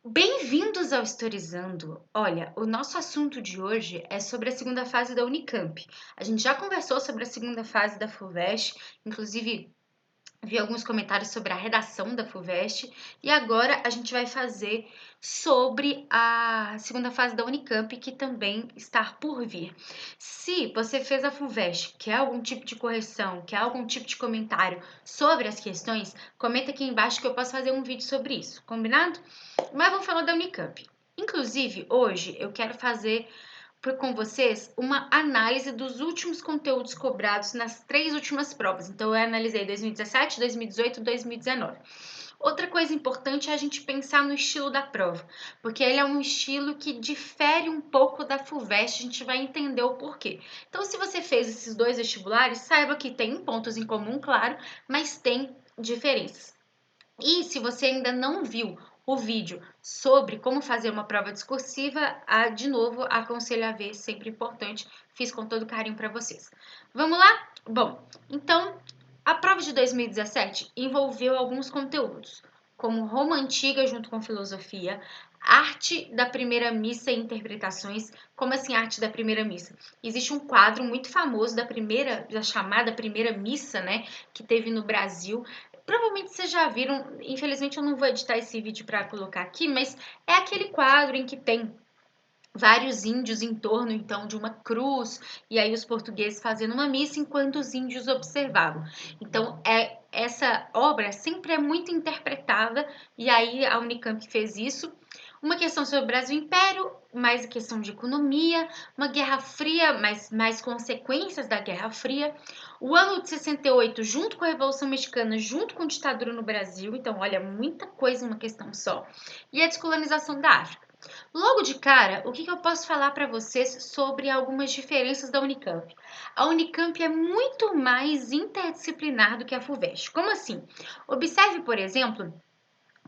Bem-vindos ao Historizando. Olha, o nosso assunto de hoje é sobre a segunda fase da Unicamp. A gente já conversou sobre a segunda fase da FUVEST, inclusive vi alguns comentários sobre a redação da FUVEST, e agora a gente vai fazer sobre a segunda fase da Unicamp, que também está por vir. Se você fez a FUVEST, quer algum tipo de correção, quer algum tipo de comentário sobre as questões, comenta aqui embaixo que eu posso fazer um vídeo sobre isso, combinado? Mas vamos falar da Unicamp. Inclusive, hoje eu quero fazer com vocês uma análise dos últimos conteúdos cobrados nas 3 últimas provas. Então, eu analisei 2017, 2018 e 2019. Outra coisa importante é a gente pensar no estilo da prova, porque ele é um estilo que difere um pouco da FUVEST, a gente vai entender o porquê. Então, se você fez esses dois vestibulares, saiba que tem pontos em comum, claro, mas tem diferenças. E se você ainda não viu o vídeo sobre como fazer uma prova discursiva, de novo, aconselho a ver, sempre importante, fiz com todo carinho para vocês. Vamos lá? Bom, então, a prova de 2017 envolveu alguns conteúdos, como Roma Antiga junto com filosofia, arte da primeira missa e interpretações. Como assim arte da primeira missa? Existe um quadro muito famoso da chamada primeira missa, né, que teve no Brasil. Provavelmente vocês já viram, infelizmente eu não vou editar esse vídeo para colocar aqui, mas é aquele quadro em que tem vários índios em torno então de uma cruz e aí os portugueses fazendo uma missa enquanto os índios observavam. Então essa obra sempre é muito interpretada e aí a Unicamp fez isso. Uma questão sobre o Brasil Império, mais a questão de economia, uma Guerra Fria, mas mais consequências da Guerra Fria, o ano de 68 junto com a Revolução Mexicana, junto com a ditadura no Brasil, então olha, muita coisa em uma questão só, e a descolonização da África. Logo de cara, o que eu posso falar para vocês sobre algumas diferenças da Unicamp? A Unicamp é muito mais interdisciplinar do que a FUVEST. Como assim? Observe, por exemplo,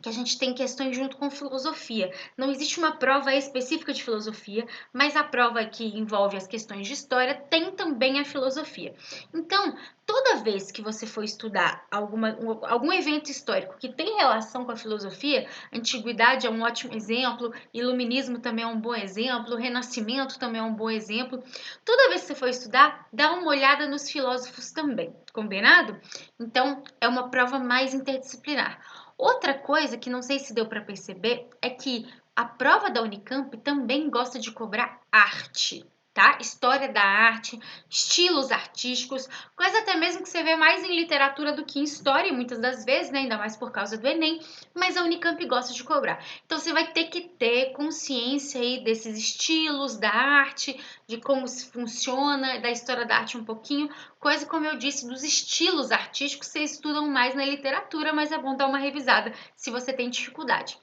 que a gente tem questões junto com filosofia. Não existe uma prova específica de filosofia, mas a prova que envolve as questões de história tem também a filosofia. Então, toda vez que você for estudar algum evento histórico que tem relação com a filosofia, antiguidade é um ótimo exemplo, iluminismo também é um bom exemplo, renascimento também é um bom exemplo. Toda vez que você for estudar, dá uma olhada nos filósofos também, combinado? Então, é uma prova mais interdisciplinar. Outra coisa que não sei se deu para perceber é que a prova da Unicamp também gosta de cobrar arte, tá? História da arte, estilos artísticos, coisa até mesmo que você vê mais em literatura do que em história, muitas das vezes, né? Ainda mais por causa do Enem, mas a Unicamp gosta de cobrar. Então você vai ter que ter consciência aí desses estilos da arte, de como se funciona, da história da arte um pouquinho, coisa como eu disse, dos estilos artísticos, vocês estudam mais na literatura, mas é bom dar uma revisada se você tem dificuldade.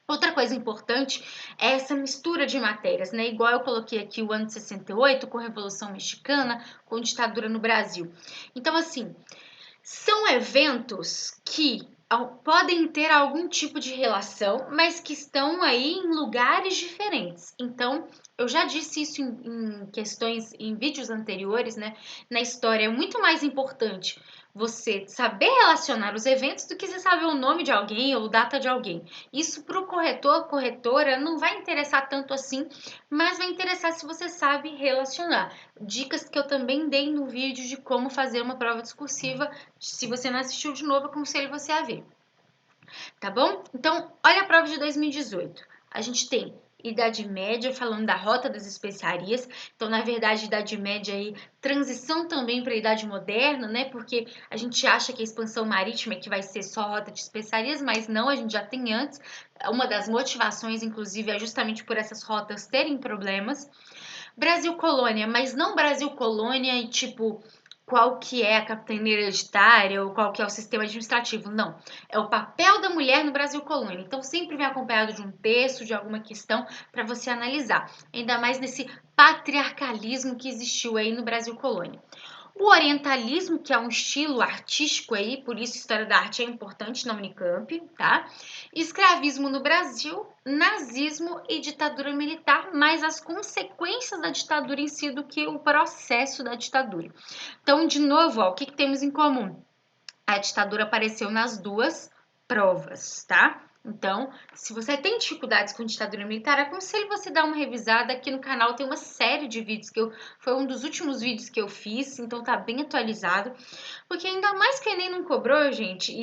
Outra coisa importante é essa mistura de matérias, né? Igual eu coloquei aqui o ano de 68 com a Revolução Mexicana, com ditadura no Brasil. Então, assim, são eventos que podem ter algum tipo de relação, mas que estão aí em lugares diferentes. Então, eu já disse isso em questões, em vídeos anteriores, né? Na história é muito mais importante você saber relacionar os eventos do que você saber o nome de alguém ou data de alguém. Isso para o corretor, corretora, não vai interessar tanto assim, mas vai interessar se você sabe relacionar. Dicas que eu também dei no vídeo de como fazer uma prova discursiva. Se você não assistiu de novo, aconselho você a ver. Tá bom? Então, olha a prova de 2018. A gente tem Idade Média, falando da Rota das Especiarias. Então, na verdade, Idade Média aí, transição também para a Idade Moderna, né? Porque a gente acha que a expansão marítima é que vai ser só Rota de Especiarias, mas não, a gente já tem antes. Uma das motivações, inclusive, é justamente por essas rotas terem problemas. Brasil Colônia, mas não Brasil Colônia e tipo qual que é a capitania hereditária ou qual que é o sistema administrativo, não. É o papel da mulher no Brasil Colônia. Então sempre vem acompanhado de um texto, de alguma questão para você analisar. Ainda mais nesse patriarcalismo que existiu aí no Brasil Colônia. O orientalismo, que é um estilo artístico aí, por isso história da arte é importante na Unicamp, tá? Escravismo no Brasil, nazismo e ditadura militar, mais as consequências da ditadura em si do que o processo da ditadura. Então, de novo, ó, o que temos em comum? A ditadura apareceu nas duas provas, tá? Então, se você tem dificuldades com ditadura militar, aconselho você dar uma revisada. Aqui no canal tem uma série de vídeos foi um dos últimos vídeos que eu fiz, então tá bem atualizado. Porque ainda mais que o Enem não cobrou, gente,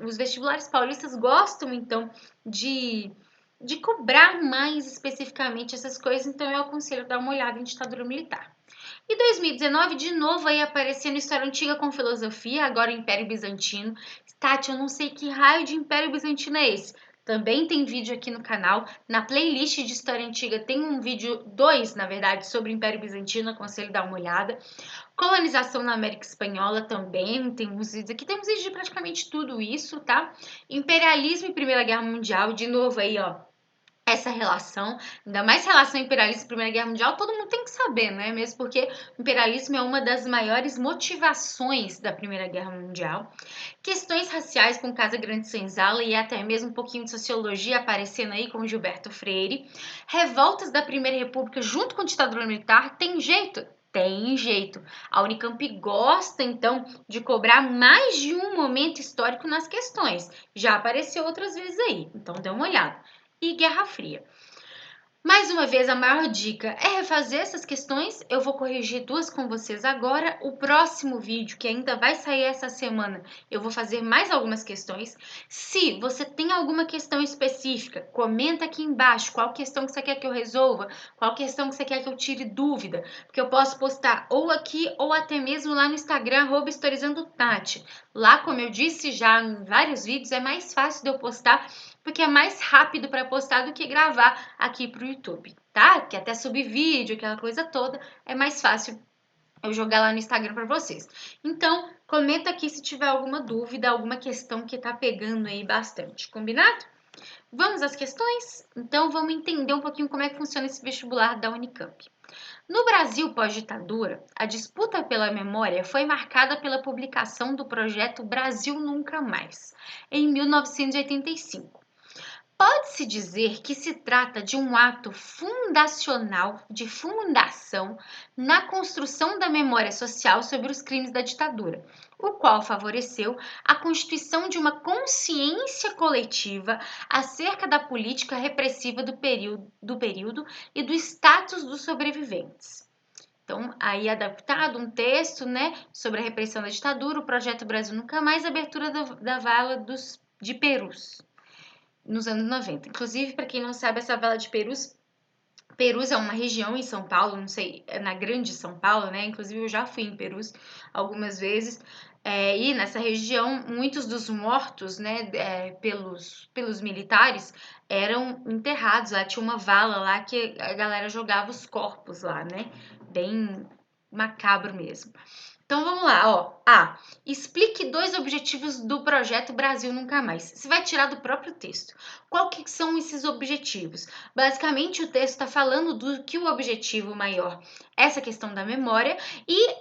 os vestibulares paulistas gostam, então, de cobrar mais especificamente essas coisas, então eu aconselho dar uma olhada em ditadura militar. E 2019, de novo aí aparecendo história antiga com filosofia, agora o Império Bizantino. Tati, eu não sei que raio de Império Bizantino é esse. Também tem vídeo aqui no canal. Na playlist de história antiga tem um vídeo, dois, na verdade, sobre o Império Bizantino, aconselho dar uma olhada. Colonização na América Espanhola também, tem uns vídeos aqui, temos vídeos de praticamente tudo isso, tá? Imperialismo e Primeira Guerra Mundial, de novo aí, ó, essa relação, ainda mais relação imperialista e Primeira Guerra Mundial, todo mundo tem que saber, né? Mesmo porque o imperialismo é uma das maiores motivações da Primeira Guerra Mundial. Questões raciais com Casa Grande Senzala e até mesmo um pouquinho de sociologia aparecendo aí com Gilberto Freire. Revoltas da Primeira República junto com a ditadura militar, tem jeito? Tem jeito. A Unicamp gosta, então, de cobrar mais de um momento histórico nas questões. Já apareceu outras vezes aí, então dê uma olhada. E Guerra Fria. Mais uma vez, a maior dica é refazer essas questões. Eu vou corrigir duas com vocês agora. O próximo vídeo, que ainda vai sair essa semana, eu vou fazer mais algumas questões. Se você tem alguma questão específica, comenta aqui embaixo qual questão que você quer que eu resolva, qual questão que você quer que eu tire dúvida, porque eu posso postar ou aqui ou até mesmo lá no Instagram, @historizandotati. Lá, como eu disse já em vários vídeos, é mais fácil de eu postar porque é mais rápido para postar do que gravar aqui para o YouTube, tá? Que até subir vídeo, aquela coisa toda, é mais fácil eu jogar lá no Instagram para vocês. Então, comenta aqui se tiver alguma dúvida, alguma questão que tá pegando aí bastante, combinado? Vamos às questões? Então, vamos entender um pouquinho como é que funciona esse vestibular da Unicamp. No Brasil pós-ditadura, a disputa pela memória foi marcada pela publicação do projeto Brasil Nunca Mais, em 1985. Pode-se dizer que se trata de um ato fundacional de fundação na construção da memória social sobre os crimes da ditadura, o qual favoreceu a constituição de uma consciência coletiva acerca da política repressiva do período e do status dos sobreviventes. Então, aí adaptado um texto, né, sobre a repressão da ditadura, o projeto Brasil Nunca Mais, abertura da vala de Perus nos anos 90. Inclusive, para quem não sabe, essa vala de Perus, Perus é uma região em São Paulo, não sei, é na grande São Paulo, né? Inclusive, eu já fui em Perus algumas vezes. E nessa região, muitos dos mortos, né, pelos militares, eram enterrados lá. Tinha uma vala lá que a galera jogava os corpos lá, né? Bem macabro mesmo. Então vamos lá, ó. A. Explique 2 objetivos do projeto Brasil Nunca Mais. Você vai tirar do próprio texto. Qual que são esses objetivos? Basicamente, o texto está falando do que o objetivo maior, essa questão da memória, e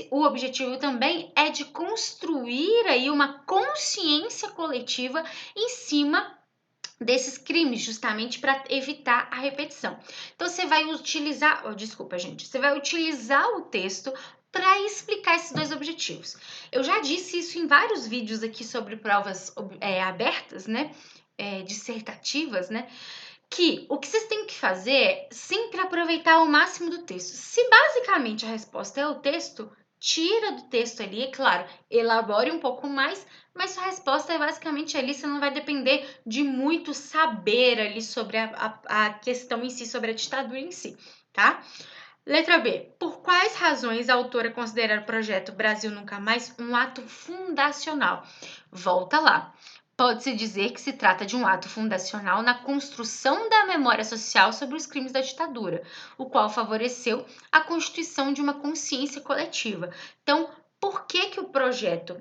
o objetivo também é de construir aí uma consciência coletiva em cima desses crimes, justamente para evitar a repetição. Então você vai utilizar, desculpa, gente, você vai utilizar o texto para explicar esses 2 objetivos. Eu já disse isso em vários vídeos aqui sobre provas abertas, né? Dissertativas, né? Que o que vocês têm que fazer é sempre aproveitar o máximo do texto. Se basicamente a resposta é o texto, tira do texto ali, é claro, elabore um pouco mais, mas sua resposta é basicamente ali, você não vai depender de muito saber ali sobre a questão em si, sobre a ditadura em si, tá? Letra B. Por quais razões a autora considera o projeto Brasil Nunca Mais um ato fundacional? Volta lá. Pode-se dizer que se trata de um ato fundacional na construção da memória social sobre os crimes da ditadura, o qual favoreceu a constituição de uma consciência coletiva. Então, por que o projeto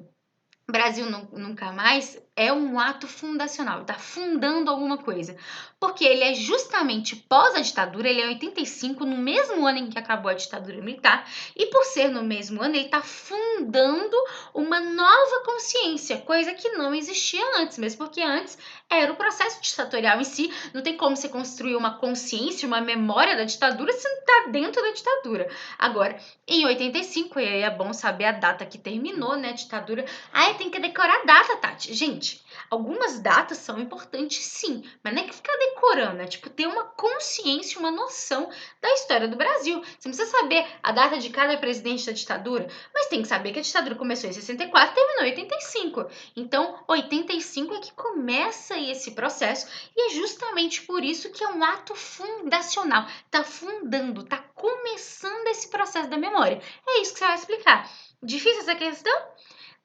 Brasil Nunca Mais é um ato fundacional, está fundando alguma coisa. Porque ele é justamente pós a ditadura, ele é 85, no mesmo ano em que acabou a ditadura militar, e por ser no mesmo ano, ele está fundando uma nova consciência, coisa que não existia antes, mesmo porque antes era o processo ditatorial em si, não tem como você construir uma consciência, uma memória da ditadura se não está dentro da ditadura. Agora, em 85, e aí é bom saber a data que terminou, né, a ditadura. Ai, tem que decorar a data, Tati. Gente, importante. Algumas datas são importantes, sim, mas não é que ficar decorando, é tipo ter uma consciência, uma noção da história do Brasil. Você não precisa saber a data de cada presidente da ditadura, mas tem que saber que a ditadura começou em 64 e terminou em 85. Então, 85 é que começa esse processo e é justamente por isso que é um ato fundacional. Tá fundando, tá começando esse processo da memória. É isso que você vai explicar. Difícil essa questão?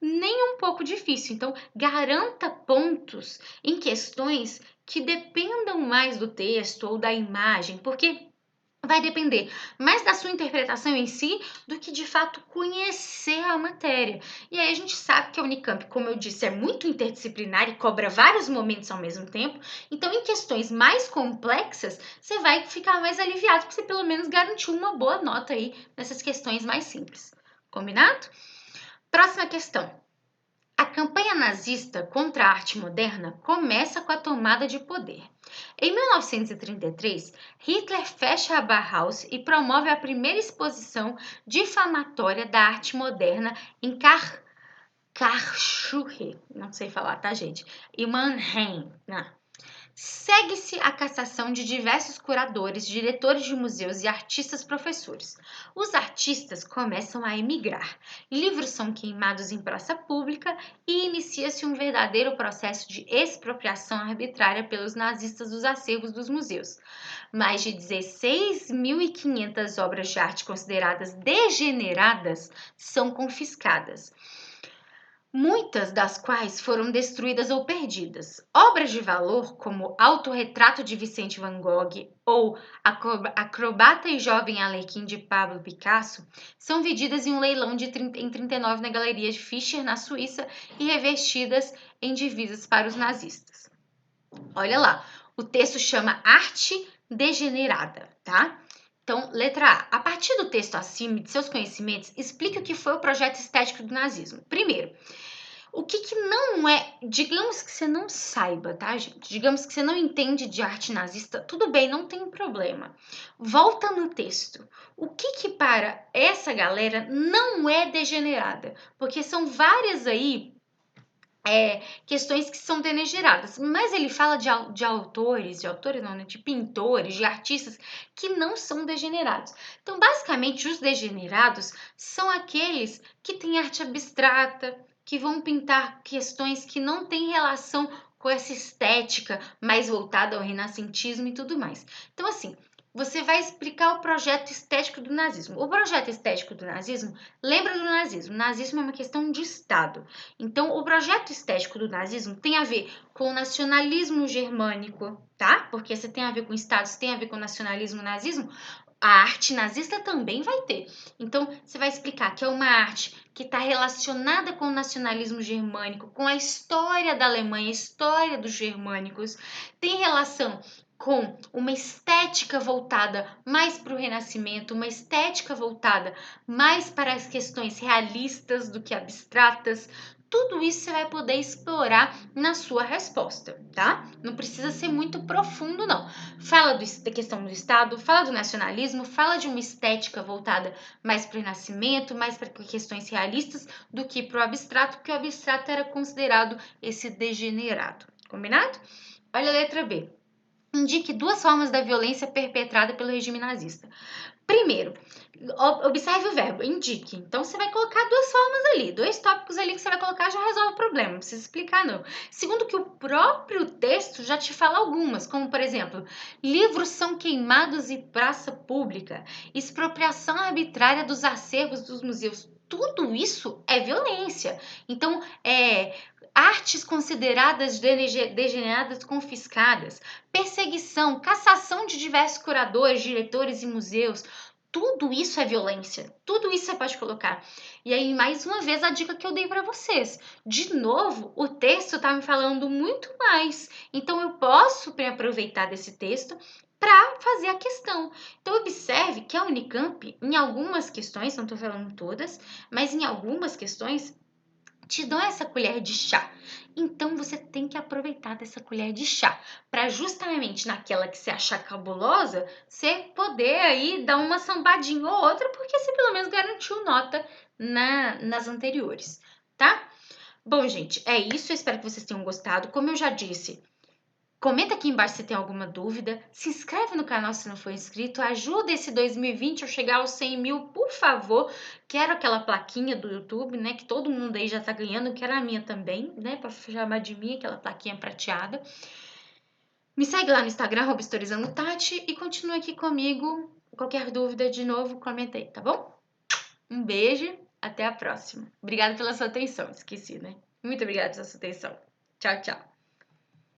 Nem um pouco difícil. Então, garanta pontos em questões que dependam mais do texto ou da imagem, porque vai depender mais da sua interpretação em si do que de fato conhecer a matéria. E aí a gente sabe que a Unicamp, como eu disse, é muito interdisciplinar e cobra vários momentos ao mesmo tempo. Então, em questões mais complexas, você vai ficar mais aliviado, porque você pelo menos garantiu uma boa nota aí nessas questões mais simples. Combinado? Próxima questão. A campanha nazista contra a arte moderna começa com a tomada de poder. Em 1933, Hitler fecha a Bauhaus e promove a primeira exposição difamatória da arte moderna em Karlsruhe, não sei falar, tá, gente? E Mannheim. Segue-se a cassação de diversos curadores, diretores de museus e artistas professores. Os artistas começam a emigrar, livros são queimados em praça pública e inicia-se um verdadeiro processo de expropriação arbitrária pelos nazistas dos acervos dos museus. Mais de 16.500 obras de arte consideradas degeneradas são confiscadas, muitas das quais foram destruídas ou perdidas. Obras de valor, como Autorretrato de Vicente Van Gogh ou Acrobata e Jovem Arlequim de Pablo Picasso, são vendidas em um leilão em 39 na Galeria de Fischer, na Suíça, e revestidas em divisas para os nazistas. Olha lá, o texto chama Arte Degenerada, tá? Então, letra A. A partir do texto acima e de seus conhecimentos, explique o que foi o projeto estético do nazismo. Primeiro, o que não é, digamos que você não saiba, tá, gente? Digamos que você não entende de arte nazista, tudo bem, não tem problema. Volta no texto. O que para essa galera não é degenerada? Porque são várias aí questões que são degeneradas, mas ele fala de autores não, né? De pintores, de artistas que não são degenerados. Então, basicamente, os degenerados são aqueles que têm arte abstrata, que vão pintar questões que não têm relação com essa estética mais voltada ao renascentismo e tudo mais. Então, assim, você vai explicar o projeto estético do nazismo. O projeto estético do nazismo, lembra do nazismo? O nazismo é uma questão de Estado. Então, o projeto estético do nazismo tem a ver com o nacionalismo germânico, tá? Porque se tem a ver com Estado, se tem a ver com o nacionalismo, nazismo, a arte nazista também vai ter. Então, você vai explicar que é uma arte que está relacionada com o nacionalismo germânico, com a história da Alemanha, a história dos germânicos, tem relação com uma estética voltada mais para o Renascimento, uma estética voltada mais para as questões realistas do que abstratas. Tudo isso você vai poder explorar na sua resposta, tá? Não precisa ser muito profundo, não. Fala da questão do Estado, fala do nacionalismo, fala de uma estética voltada mais para o Renascimento, mais para questões realistas do que para o abstrato, porque o abstrato era considerado esse degenerado. Combinado? Olha a letra B. Indique duas formas da violência perpetrada pelo regime nazista. Primeiro, observe o verbo, indique. Então, você vai colocar duas formas ali, dois tópicos ali que você vai colocar, já resolve o problema, não precisa explicar, não. Segundo, que o próprio texto já te fala algumas, como, por exemplo, livros são queimados em praça pública, expropriação arbitrária dos acervos dos museus. Tudo isso é violência. Então, artes consideradas degeneradas confiscadas, perseguição, cassação de diversos curadores, diretores e museus. Tudo isso é violência, tudo isso você pode colocar. E aí, mais uma vez, a dica que eu dei para vocês. De novo, o texto está me falando muito mais. Então, eu posso me aproveitar desse texto para fazer a questão. Então, observe que a Unicamp, em algumas questões, não estou falando todas, mas em algumas questões, te dão essa colher de chá. Então você tem que aproveitar dessa colher de chá para justamente naquela que você achar cabulosa, você poder aí dar uma sambadinha ou outra, porque você pelo menos garantiu nota nas anteriores, tá? Bom, gente, é isso. Eu espero que vocês tenham gostado. Como eu já disse, comenta aqui embaixo se tem alguma dúvida. Se inscreve no canal se não for inscrito. Ajuda esse 2020 a chegar aos 100 mil, por favor. Quero aquela plaquinha do YouTube, né? Que todo mundo aí já tá ganhando. Quero a minha também, né? Pra chamar de mim, aquela plaquinha prateada. Me segue lá no Instagram, @historizandotati, e continua aqui comigo. Qualquer dúvida, de novo, comenta aí, tá bom? Um beijo, até a próxima. Obrigada pela sua atenção, esqueci, né? Muito obrigada pela sua atenção. Tchau, tchau.